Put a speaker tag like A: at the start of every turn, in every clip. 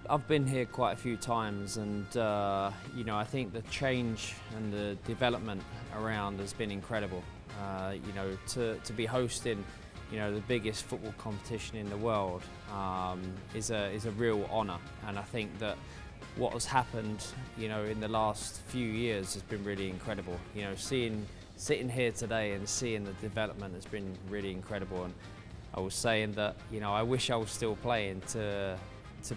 A: I've been here quite a few times, and I think the change and the development around has been incredible. To be hosting, the biggest football competition in the world is a real honour, and I think that what has happened, in the last few years has been really incredible. Sitting here today and seeing the development has been really incredible. And I was saying that, I wish I was still playing to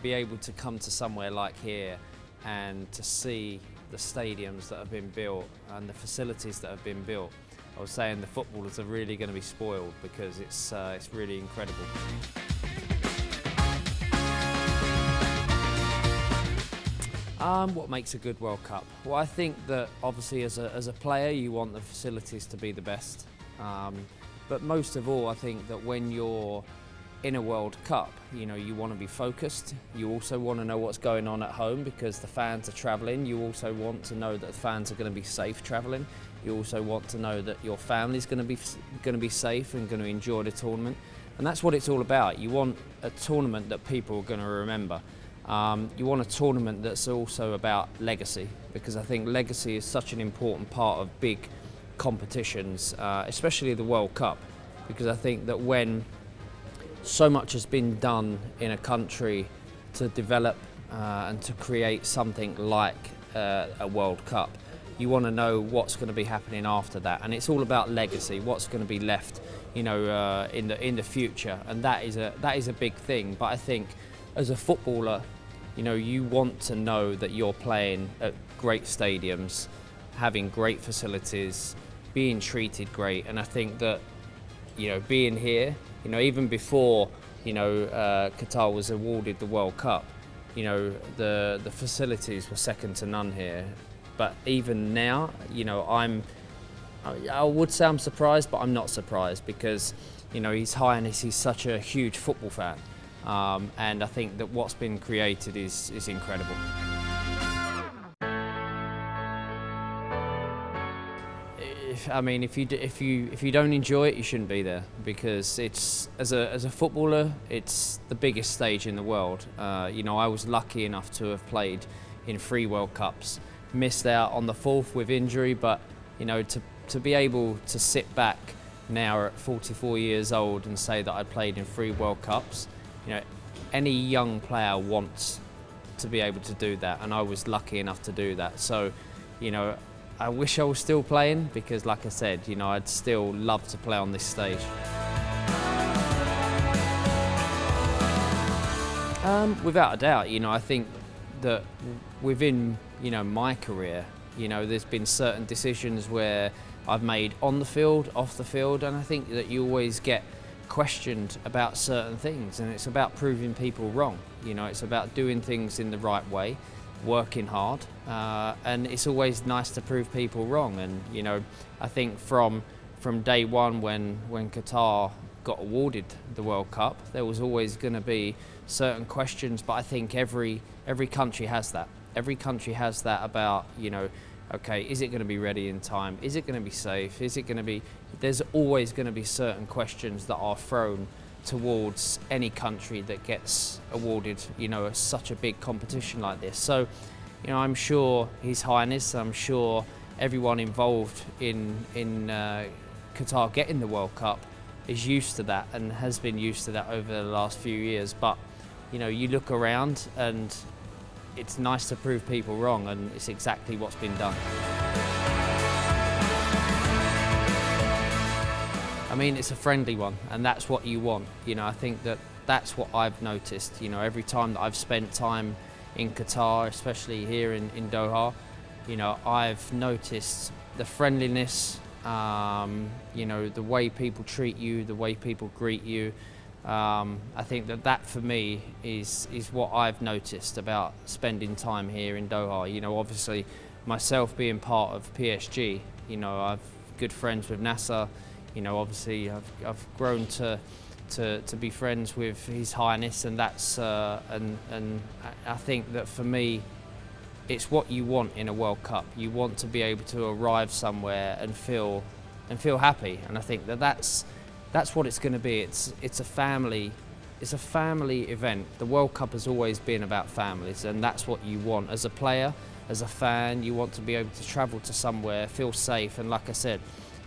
A: be able to come to somewhere like here and to see the stadiums that have been built and the facilities that have been built. I was saying the footballers are really going to be spoiled because it's really incredible. What makes a good World Cup? Well, I think that obviously as a player you want the facilities to be the best. But most of all, I think that when you're in a World Cup, you want to be focused. You also want to know what's going on at home because the fans are travelling. You also want to know that the fans are going to be safe travelling. You also want to know that your family's going to be safe and going to enjoy the tournament. And that's what it's all about. You want a tournament that people are going to remember. You want a tournament that's also about legacy, because I think legacy is such an important part of big competitions, especially the World Cup, because I think that when so much has been done in a country to develop and to create something like a World Cup, you want to know what's going to be happening after that, and it's all about legacy. What's going to be left, in the future, and that is a big thing. But I think as a footballer, you want to know that you're playing at great stadiums, having great facilities, being treated great, and I think that being here, even before Qatar was awarded the World Cup, the facilities were second to none here. But even now, I would say I'm surprised, but I'm not surprised because His Highness, he's such a huge football fan, and I think that what's been created is incredible. If you don't enjoy it, you shouldn't be there, because it's as a footballer, it's the biggest stage in the world. I was lucky enough to have played in 3 World Cups, missed out on the 4th with injury, but to be able to sit back now at 44 years old and say that I played in 3 World Cups, any young player wants to be able to do that, and I was lucky enough to do that. So, I wish I was still playing because, like I said, I'd still love to play on this stage. Without a doubt, I think that within, my career, there's been certain decisions where I've made on the field, off the field, and I think that you always get questioned about certain things, and it's about proving people wrong. It's about doing things in the right way, working hard, and it's always nice to prove people wrong. And I think from day one when Qatar got awarded the World Cup, there was always going to be certain questions, but I think every country has that. Every country has that about, okay, is it going to be ready in time? Is it going to be safe? There's always going to be certain questions that are thrown towards any country that gets awarded, such a big competition like this. So, I'm sure His Highness, I'm sure everyone involved in Qatar getting the World Cup is used to that and has been used to that over the last few years. But, you look around and it's nice to prove people wrong, and it's exactly what's been done. It's a friendly one, and that's what you want. I think that's what I've noticed. Every time that I've spent time in Qatar, especially here in Doha, I've noticed the friendliness, the way people treat you, the way people greet you. I think that for me is what I've noticed about spending time here in Doha. Obviously myself being part of PSG, I've good friends with Nasser. Obviously I've grown to be friends with His Highness, and that's and I think that for me, it's what you want in a World Cup. You want to be able to arrive somewhere and feel happy, and I think that's what it's going to be. It's a family it's a family event. The World Cup has always been about families, and that's what you want as a player, as a fan. You want to be able to travel to somewhere, feel safe, and like I said,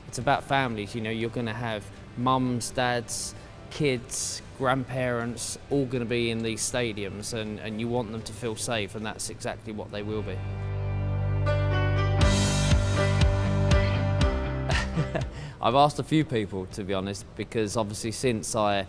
A: it's about families. You know, you're going to have mums, dads, kids, grandparents, all going to be in these stadiums, and you want them to feel safe, and that's exactly what they will be. I've asked a few people, to be honest, because obviously since I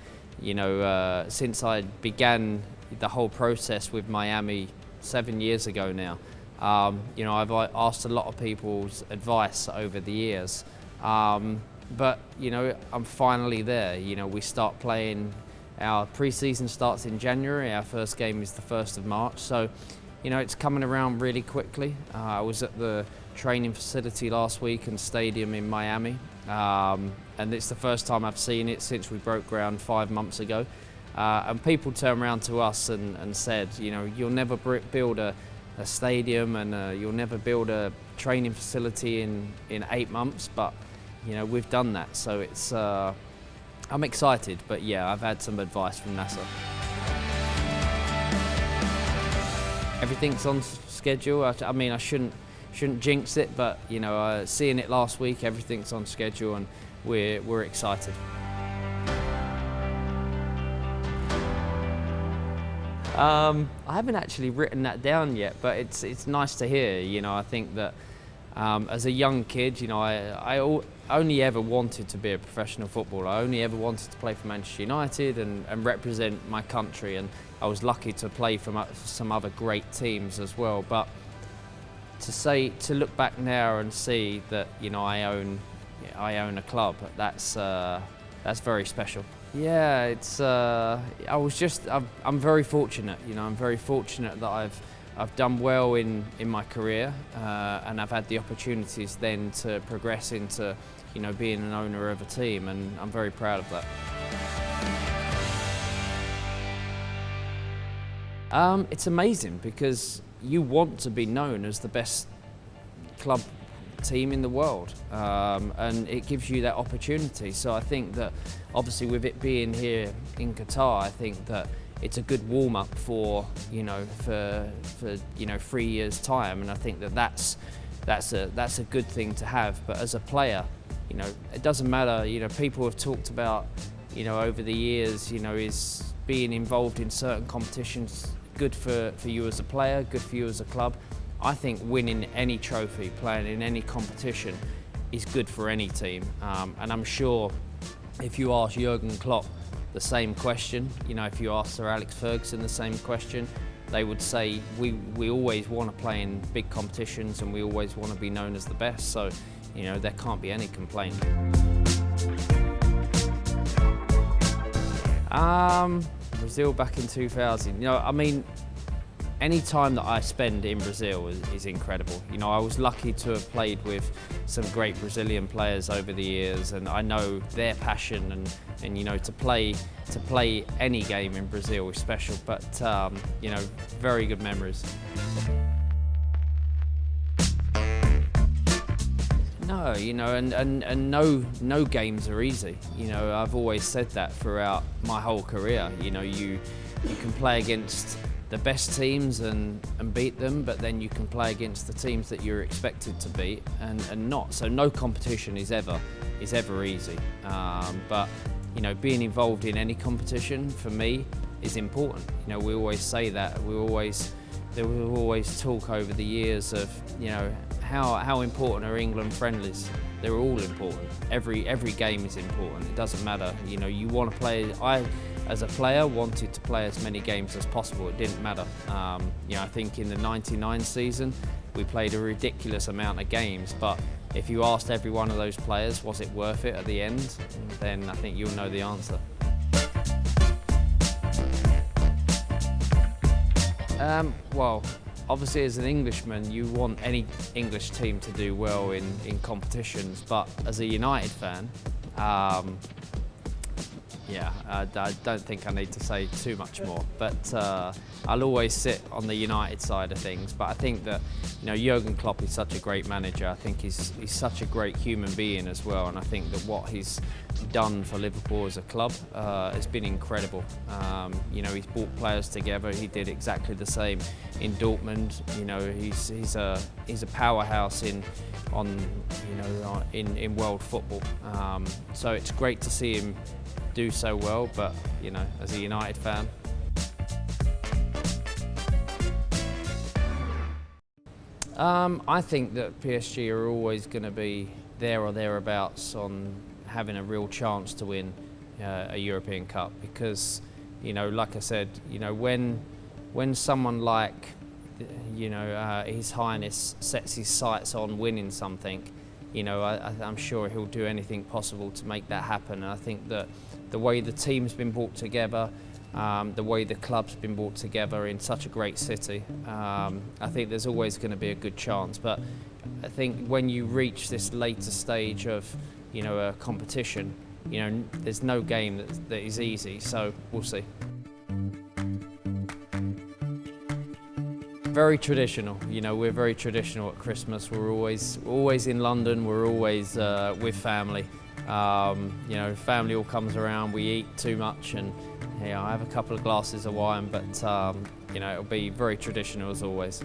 A: began the whole process with Miami 7 years ago now, I've asked a lot of people's advice over the years. But I'm finally there. We start playing. Our pre-season starts in January. Our first game is the 1st of March. So, it's coming around really quickly. I was at the training facility last week and stadium in Miami, and it's the first time I've seen it since we broke ground 5 months ago. And people turn around to us and said, you'll never build a stadium, and you'll never build a training facility in 8 months, but we've done that, so it's. I'm excited, but yeah, I've had some advice from NASA. Everything's on schedule. I mean, I shouldn't jinx it, but seeing it last week, everything's on schedule, and we're excited. I haven't actually written that down yet, but it's nice to hear. I think that as a young kid, I only ever wanted to be a professional footballer. I only ever wanted to play for Manchester United and represent my country, and I was lucky to play for some other great teams as well. But to look back now and see that I own a club, that's very special. Yeah, I'm very fortunate. I'm very fortunate that I've done well in my career, and I've had the opportunities then to progress into being an owner of a team, and I'm very proud of that. It's amazing because you want to be known as the best club team in the world, and it gives you that opportunity. So I think that obviously with it being here in Qatar, I think that it's a good warm-up for 3 years' time, and I think that's a good thing to have. But as a player, it doesn't matter. People have talked about over the years, is being involved in certain competitions good for you as a player, good for you as a club. I think winning any trophy, playing in any competition, is good for any team. And I'm sure if you ask Jurgen Klopp the same question, if you ask Sir Alex Ferguson the same question, they would say we always want to play in big competitions, and we always want to be known as the best. So, there can't be any complaint. Brazil back in 2000. Any time that I spend in Brazil is incredible. I was lucky to have played with some great Brazilian players over the years, and I know their passion, and to play any game in Brazil is special. But very good memories. No, and no games are easy. I've always said that throughout my whole career. You can play against the best teams and beat them, but then you can play against the teams that you're expected to beat and not. So no competition is ever easy. But being involved in any competition for me is important. We always say that. There will always talk over the years of how important are England friendlies. They're all important. Every game is important. It doesn't matter. You want to play. I, as a player, wanted to play as many games as possible. It didn't matter. I think in the '99 season we played a ridiculous amount of games. But if you asked every one of those players, was it worth it at the end? Then I think you'll know the answer. Well, obviously as an Englishman, you want any English team to do well in competitions, but as a United fan, Yeah, I don't think I need to say too much more, but I'll always sit on the United side of things. But I think that, you know, Jurgen Klopp is such a great manager. I think he's such a great human being as well, and I think that what he's done for Liverpool as a club has been incredible. You know, he's brought players together. He did exactly the same in Dortmund. You know, he's a powerhouse in world football. So it's great to see him do so well, but you know, as a United fan, I think that PSG are always going to be there or thereabouts on having a real chance to win a European Cup, because, you know, like I said, you know, when someone like, you know, His Highness sets his sights on winning something, you know, I'm sure he'll do anything possible to make that happen. And I think that the way the team's been brought together, the way the club's been brought together in such a great city, I think there's always going to be a good chance. But I think when you reach this later stage of, you know, a competition, you know, there's no game that is easy. So we'll see. Very traditional, you know, we're very traditional at Christmas. We're always in London, we're always with family. You know, family all comes around, we eat too much, and you know, I have a couple of glasses of wine, but you know, it'll be very traditional as always.